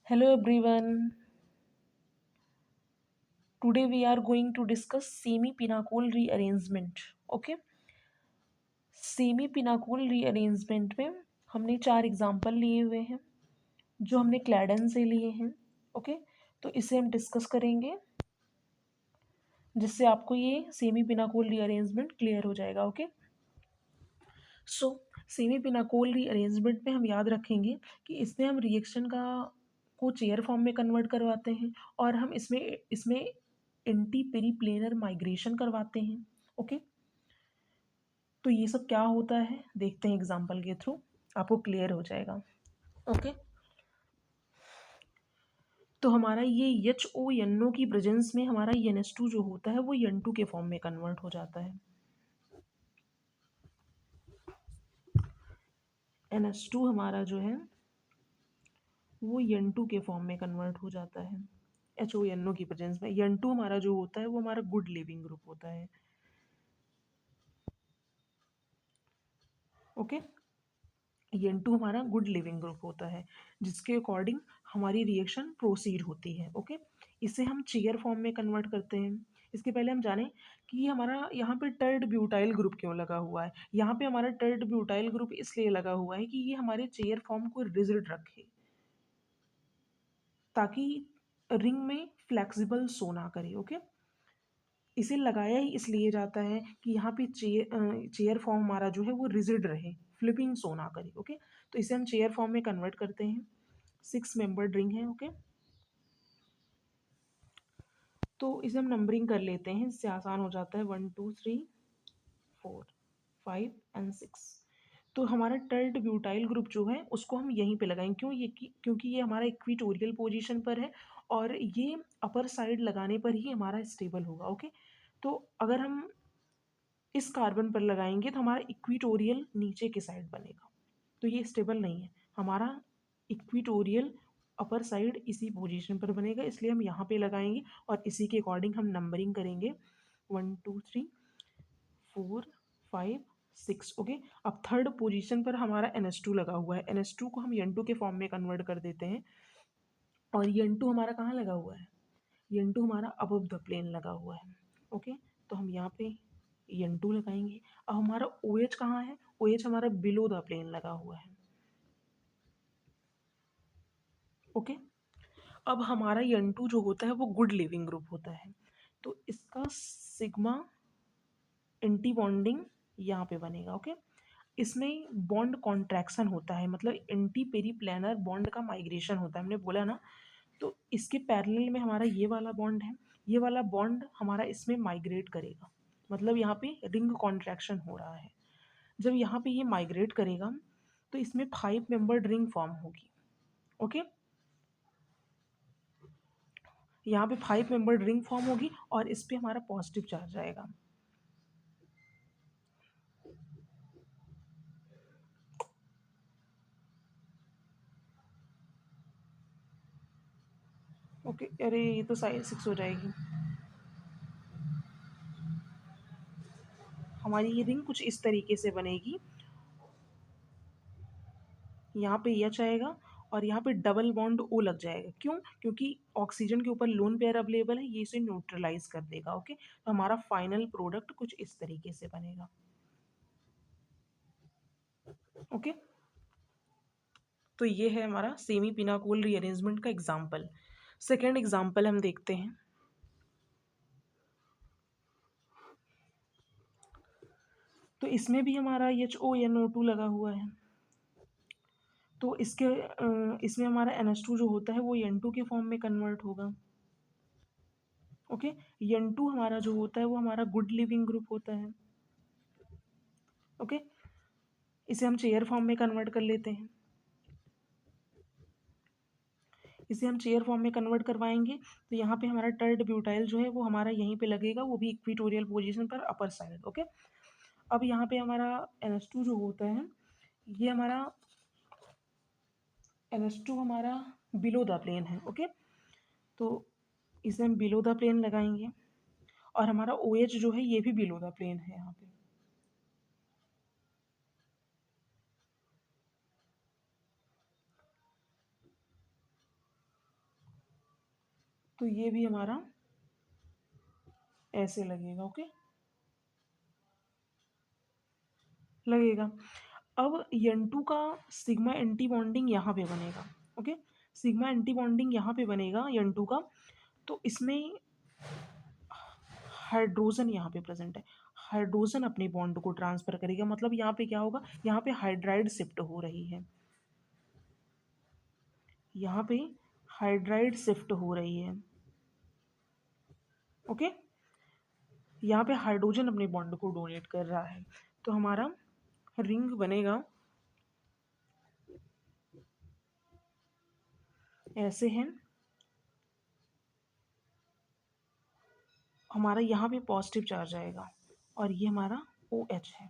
Hello everyone. Today we are going to discuss semi-pinnacle rearrangement. Okay. Semi-pinnacle rearrangement में हमने 4 example लिए हुए हैं जो हमने क्लैडन से लिए हैं. ओके. तो इसे हम डिस्कस करेंगे जिससे आपको ये सेमी-पिनाकोल रीअरेंजमेंट क्लियर हो जाएगा. ओके. सो सेमी-पिनाकोल रीअरेंजमेंट में हम याद रखेंगे कि इसमें हम रिएक्शन को चेयर फॉर्म में कन्वर्ट करवाते हैं और हम इसमें इसमें एंटी पेरीप्लेनर माइग्रेशन करवाते हैं. ओके. तो ये सब क्या होता है देखते हैं एग्जाम्पल के थ्रू, आपको क्लियर हो जाएगा. ओके. तो हमारा ये HONO की प्रेजेंस में हमारा NH2 जो होता है वो N2 के फॉर्म में कन्वर्ट हो जाता है. NH2 हमारा जो है वो N2 के फॉर्म में कन्वर्ट हो जाता है HONO की प्रेजेंस में. N2 हमारा जो होता है वो हमारा गुड लिविंग ग्रुप होता है. ओके. N2 हमारा गुड लिविंग ग्रुप होता है जिसके अकॉर्डिंग हमारी रिएक्शन प्रोसीड होती है. ओके. इसे हम चेयर फॉर्म में कन्वर्ट करते हैं. इसके पहले हम जानें कि ये हमारा यहाँ पे टर्ड ब्यूटाइल ग्रुप क्यों लगा हुआ है. यहाँ पे हमारा टर्ड ब्यूटाइल ग्रुप इसलिए लगा हुआ है कि ये हमारे चेयर फॉर्म को रिजिड रखे ताकि रिंग में फ्लेक्सिबल शो ना करे. ओके. इसे लगाया ही इसलिए जाता है कि यहाँ पे चेयर फॉर्म हमारा जो है वो रिजिड रहे, फ्लिपिंग शो ना करे. ओके. तो इसे हम चेयर फॉर्म में कन्वर्ट करते हैं. 6 मेंबर्ड रिंग है. ओके. तो इसे हम नंबरिंग कर लेते हैं, इससे आसान हो जाता है. 1 2 3 4 5 एंड 6. तो हमारा टर्ड ब्यूटाइल ग्रुप जो है उसको हम यहीं पे लगाएंगे. क्योंकि ये हमारा इक्विटोरियल पोजीशन पर है और ये अपर साइड लगाने पर ही हमारा स्टेबल होगा. ओके. तो अगर हम इस कार्बन पर लगाएंगे तो हमारा इक्विटोरियल नीचे के साइड बनेगा, तो ये स्टेबल नहीं है. हमारा इक्विटोरियल अपर साइड इसी पोजीशन पर बनेगा, इसलिए हम यहाँ पे लगाएंगे और इसी के अकॉर्डिंग हम नंबरिंग करेंगे. 1 2 3 4 5 6. ओके. अब थर्ड पोजीशन पर हमारा NH2 लगा हुआ है. NH2 को हम N2 के फॉर्म में कन्वर्ट कर देते हैं और N2 हमारा कहाँ लगा हुआ है? N2 हमारा अबव द प्लेन लगा हुआ है. ओके. तो हम यहाँ पे N2 लगाएंगे. अब हमारा OH कहाँ है? OH हमारा बिलो द प्लेन लगा हुआ है. ओके. अब हमारा N2 जो होता है वो गुड लिविंग ग्रुप होता है, तो इसका सिग्मा एंटी बॉन्डिंग यहाँ पे बनेगा. ओके. इसमें बॉन्ड कॉन्ट्रैक्शन होता है, मतलब एंटी पेरीप्लेनर बॉन्ड का माइग्रेशन होता है, हमने बोला ना. तो इसके पैरेलल में हमारा ये वाला बॉन्ड है, ये वाला बॉन्ड हमारा इसमें माइग्रेट करेगा, मतलब यहाँ पे रिंग कॉन्ट्रैक्शन हो रहा है. जब यहाँ पे ये माइग्रेट करेगा तो इसमें 5 मेंबर्ड रिंग फॉर्म होगी. ओके. यहाँ पे 5 मेंबर्ड रिंग फॉर्म होगी और इस पे हमारा पॉजिटिव चार्ज आएगा. ओके. अरे ये तो साइड 6 हो जाएगी. हमारी ये रिंग कुछ इस तरीके से बनेगी. यहाँ पे H आएगा और यहाँ पे डबल बॉन्ड O लग जाएगा. क्यों? क्योंकि ऑक्सीजन के ऊपर लोन पेयर अवेलेबल है, ये इसे न्यूट्रलाइज कर देगा. ओके. तो हमारा फाइनल प्रोडक्ट कुछ इस तरीके से बनेगा. ओके. तो ये है हमारा सेमी पिनाकोल रीअरेंजमेंट का एग्जाम्पल. सेकेंड एग्जाम्पल हम देखते हैं. तो इसमें भी हमारा HONO2 लगा हुआ है. तो इसमें हमारा NH2 जो होता है वो N2 के फॉर्म में कन्वर्ट होगा. ओके. N2 हमारा जो होता है वो हमारा गुड लिविंग ग्रुप होता है. ओके. इसे हम चेयर फॉर्म में कन्वर्ट कर लेते हैं. इसे हम चेयर फॉर्म में कन्वर्ट करवाएंगे तो यहाँ पे हमारा टर्ड ब्यूटाइल जो है वो हमारा यहीं पे लगेगा, वो भी इक्विटोरियल पोजीशन पर अपर साइड. ओके. अब यहाँ पे हमारा NH2 जो होता है ये हमारा NH2 हमारा बिलो द प्लेन है. ओके. तो इसे हम बिलो द प्लेन लगाएंगे और हमारा OH जो है ये भी बिलो द प्लेन है यहाँ पे. तो ये भी हमारा ऐसे लगेगा। ओके, लगेगा। अब N2 का सिग्मा एंटी बॉन्डिंग यहाँ पे बनेगा। ओके, सिग्मा एंटी बॉन्डिंग यहाँ पे बनेगा N2 का, तो इसमें हाइड्रोजन यहाँ पे प्रेजेंट है। हाइड्रोजन अपने बॉन्ड को ट्रांसफर करेगा, मतलब यहाँ पे क्या होगा, यहाँ पे हाइड्राइड शिफ्ट हो रही है, यहाँ पे हाइड्राइड शिफ्ट हो रही है। ओके, यहाँ पे हाइड्रोजन अपने बॉन्ड को डोनेट कर रहा है, तो हमारा रिंग बनेगा ऐसे है। हमारा यहाँ पे पॉजिटिव चार्ज आएगा और ये हमारा OH है।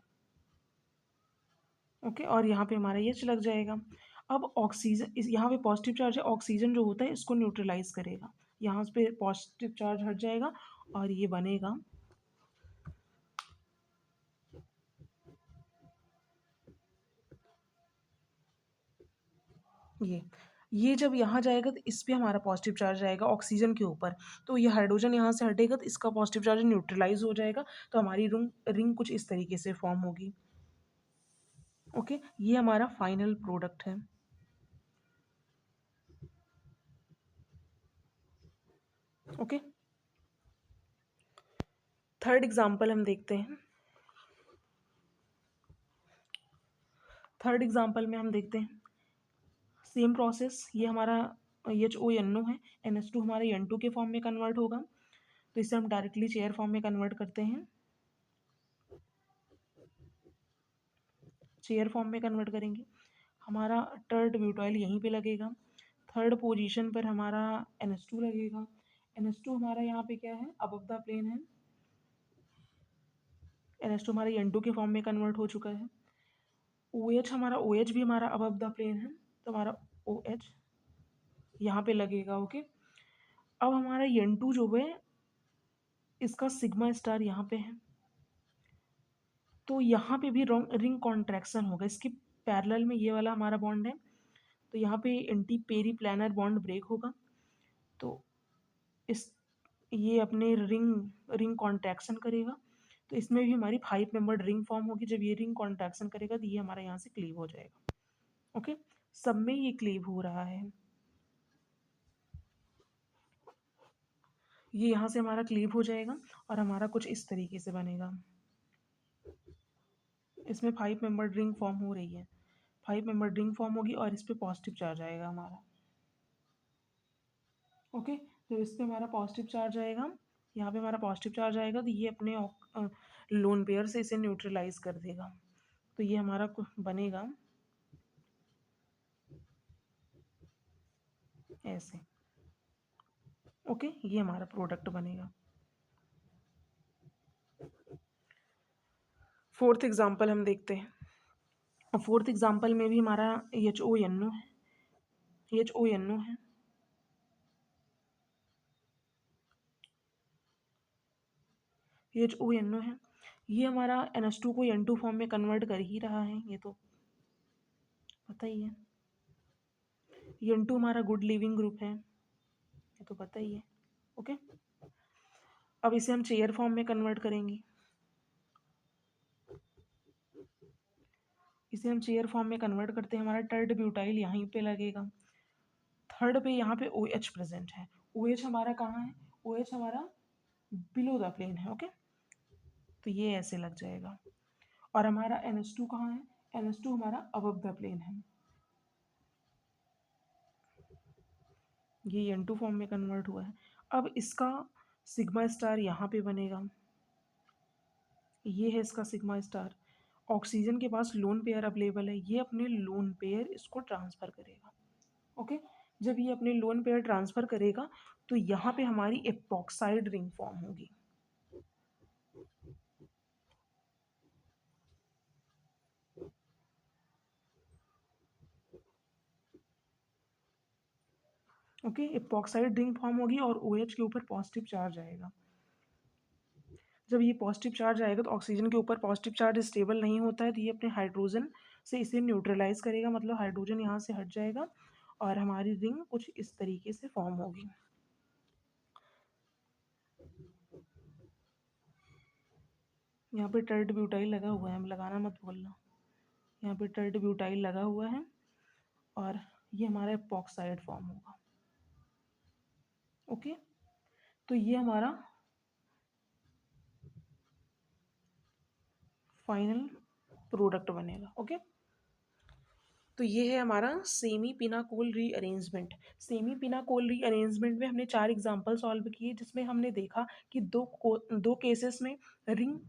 ओके, और यहाँ पे हमारा H लग जाएगा। अब ऑक्सीजन, इस यहाँ पे पॉजिटिव चार्ज है, ऑक्सीजन जो होता है इसको न्यूट्रलाइज करेगा, यहाँ पे पॉजिटिव चार्ज हट जाएगा और ये बनेगा ये जब यहाँ जाएगा तो इस पे हमारा पॉजिटिव चार्ज आएगा ऑक्सीजन के ऊपर, तो ये हाइड्रोजन यहाँ से हटेगा तो इसका पॉजिटिव चार्ज न्यूट्रलाइज हो जाएगा, तो हमारी रिंग कुछ इस तरीके से फॉर्म होगी। ओके, ये हमारा फाइनल प्रोडक्ट है। ओके, थर्ड एग्जाम्पल हम देखते हैं। थर्ड एग्जाम्पल में हम देखते हैं सेम प्रोसेस, ये हमारा HONO है, NH2 हमारा N2 के फॉर्म में कन्वर्ट होगा, तो इसे हम डायरेक्टली चेयर फॉर्म में कन्वर्ट करते हैं, चेयर फॉर्म में कन्वर्ट करेंगे। हमारा थर्ड ब्यूटाइल यहीं पे लगेगा, थर्ड पोजीशन पर हमारा NH2 लगेगा। NH2 हमारा यहाँ पे क्या है, अबव द प्लेन है, NH2 हमारा N2 के फॉर्म में कन्वर्ट हो चुका है। OH हमारा OH भी हमारा अबव द प्लेन है, तो हमारा OH यहाँ पे लगेगा। ओके, अब हमारा N2 जो है इसका सिग्मा स्टार यहाँ पे है, तो यहाँ पे भी रिंग कॉन्ट्रैक्शन होगा, इसके पैरेलल में ये वाला हमारा बॉन्ड है, तो यहाँ पे antiperiplanar bond break होगा, तो इस ये अपने रिंग कॉन्ट्रैक्शन करेगा, तो इसमें भी हमारी 5 मेंबर्ड रिंग फॉर्म होगी। जब ये रिंग कॉन्ट्रैक्शन करेगा तो ये हमारा यहाँ से क्लीव हो जाएगा। ओके, सब में ये क्लीव हो रहा है, ये यहाँ से हमारा क्लीव हो जाएगा और हमारा कुछ इस तरीके से बनेगा। इसमें 5 मेंबर्ड रिंग फॉर्म हो रही है, 5 मेंबर्ड रिंग फॉर्म होगी और इस पर पॉजिटिव चार्ज आएगा हमारा। ओके, तो इस पर हमारा पॉजिटिव चार्ज आएगा, यहाँ पे हमारा पॉजिटिव चार्ज आएगा, तो ये अपने लोन पेयर से इसे न्यूट्रलाइज कर देगा, तो ये हमारा बनेगा ऐसे। ओके, ये हमारा प्रोडक्ट बनेगा। फोर्थ एग्जाम्पल हम देखते हैं। फोर्थ एग्जाम्पल में भी हमारा HONO है, HONO है, HONO है, ये हमारा NH2 को N2 फॉर्म में कन्वर्ट कर ही रहा है, ये तो पता ही है। N2 हमारा गुड लिविंग ग्रुप है, ये तो पता ही है। ओके, अब इसे हम चेयर फॉर्म में कन्वर्ट करेंगे, इसे हम चेयर फॉर्म में कन्वर्ट करते हैं, हमारा थर्ड ब्यूटाइल यहीं पे लगेगा, थर्ड पे यहाँ पे OH प्रेजेंट है। OH हमारा कहाँ है, OH हमारा बिलो द प्लेन है। ओके, तो ये ऐसे लग जाएगा और हमारा NH2 कहाँ है, NH2 हमारा अबव द प्लेन है, ये N2 फॉर्म में कन्वर्ट हुआ है। अब इसका सिग्मा स्टार यहाँ पे बनेगा, ये है इसका सिग्मा स्टार। ऑक्सीजन के पास लोन पेयर अवेलेबल है, ये अपने लोन पेयर इसको ट्रांसफ़र करेगा। ओके, जब ये अपने लोन पेयर ट्रांसफ़र करेगा तो यहाँ पे हमारी एपॉक्साइड रिंग फॉर्म होगी। ओके, एपॉक्साइड रिंग फॉर्म होगी और OH के ऊपर पॉजिटिव चार्ज आएगा। जब ये पॉजिटिव चार्ज आएगा तो ऑक्सीजन के ऊपर पॉजिटिव चार्ज स्टेबल नहीं होता है, तो ये अपने हाइड्रोजन से इसे न्यूट्रलाइज करेगा, मतलब हाइड्रोजन यहाँ से हट जाएगा और हमारी रिंग कुछ इस तरीके से फॉर्म होगी। यहाँ पे टर्ट ब्यूटाइल लगा हुआ है, लगाना मत भूलना। यहाँ पे टर्ट ब्यूटाइल लगा हुआ है और ये हमारा एपॉक्साइड फॉर्म होगा। ओके, तो ये हमारा फाइनल प्रोडक्ट बनेगा। ओके, तो ये है हमारा semi pinacol rearrangement. Semi pinacol rearrangement में हमने 4 एग्जांपल सॉल्व किए, जिसमें हमने देखा कि दो केसेस में रिंग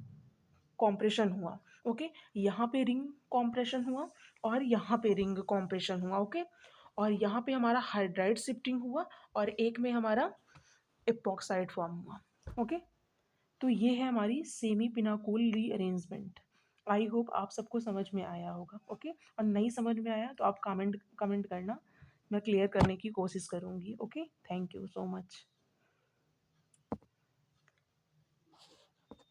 कॉम्प्रेशन हुआ। ओके, यहाँ पे रिंग कॉम्प्रेशन हुआ और यहाँ पे रिंग कॉम्प्रेशन हुआ। ओके, और यहाँ पे हमारा हाइड्राइड शिफ्टिंग हुआ और एक में हमारा एपॉक्साइड फॉर्म हुआ। ओके, तो ये है हमारी semi pinacol rearrangement. I hope आप सबको समझ में आया होगा। ओके, और नहीं समझ में आया तो आप कमेंट कमेंट करना, मैं क्लियर करने की कोशिश करूँगी। Okay, thank you so much.